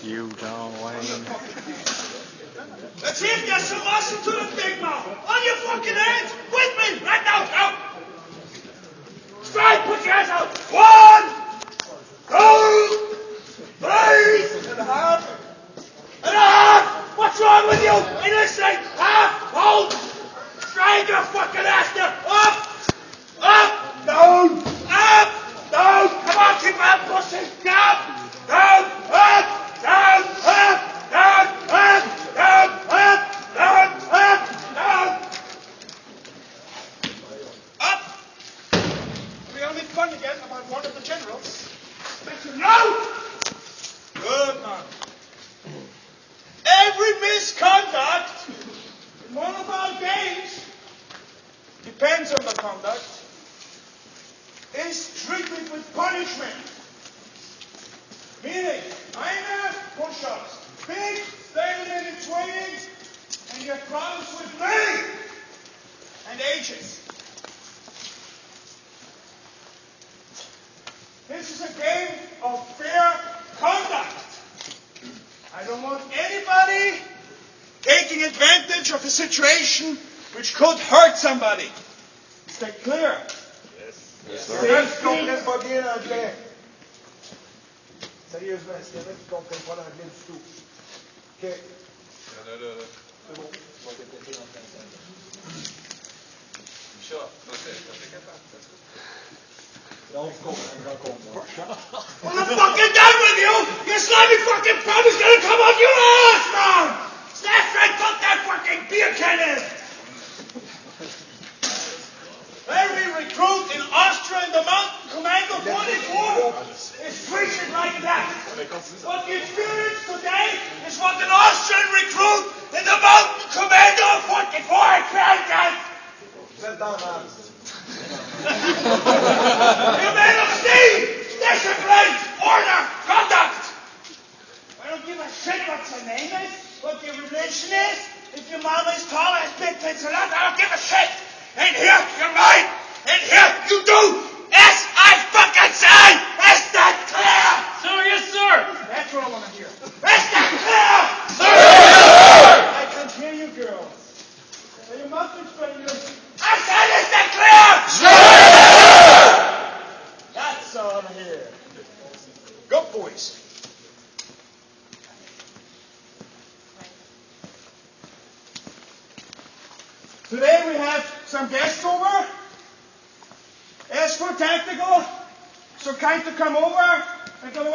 You don't, Wayne. Let's see if there's some muscle to the big mouth. On your fucking hands. With me. Right now. Out. Strike. Put your hands out. 1, 2, 3. And a half. And a half. What's wrong with you? Are you listening? Half. Hold. Strike your fucking ass there. Up. Up. Down. Up. Down. Come on. Keep on pushing. Down. Down. Up. Down. Up. Down. Up. Down. Up. Down. Up. Down. Up. We only fun again about one of the generals. Special no. Good man. Every misconduct in one of our games depends on the conduct is treated with punishment. Meaning, minor push-ups, big 30-minute trainings, and you have problems with me and ages. This is a game of fair conduct. I don't want anybody taking advantage of a situation which could hurt somebody. Is that clear? Yes, sir. Reste complètement bien anglais. Sérieusement, est-ce qu'il y en a qui ne comprennent pas l'anglais du tout? OK. C'est bon. Je vais répéter en français. Sure. That's capable. Donc, j'en comprends. I'm fucking done with you! Your slimy fucking pub is gonna come out your ass, man! Snap right, put that fucking beer can in! Every recruit in Austria in the Mountain Commando 24 is treated like that. What you experience today is what an Austrian recruit in the Mountain Commando 44 experiences. Vous êtes dans la merde. You made of steel! Discipline! Order! Conduct! I don't give a shit what your name is, what your religion is, if your mama is tall as big tits or not, I don't give a shit! In here, you're mine! In here, you do! As I fucking say! Is that clear? Sir, yes, sir. That's what I want to hear. Is that clear? Sir! I can hear you, girls. So you must be spreading your... I said, is that clear? Sir! That's all I'm here. Go, boys. Today we have some guests over. As for tactical, so kind to come over and go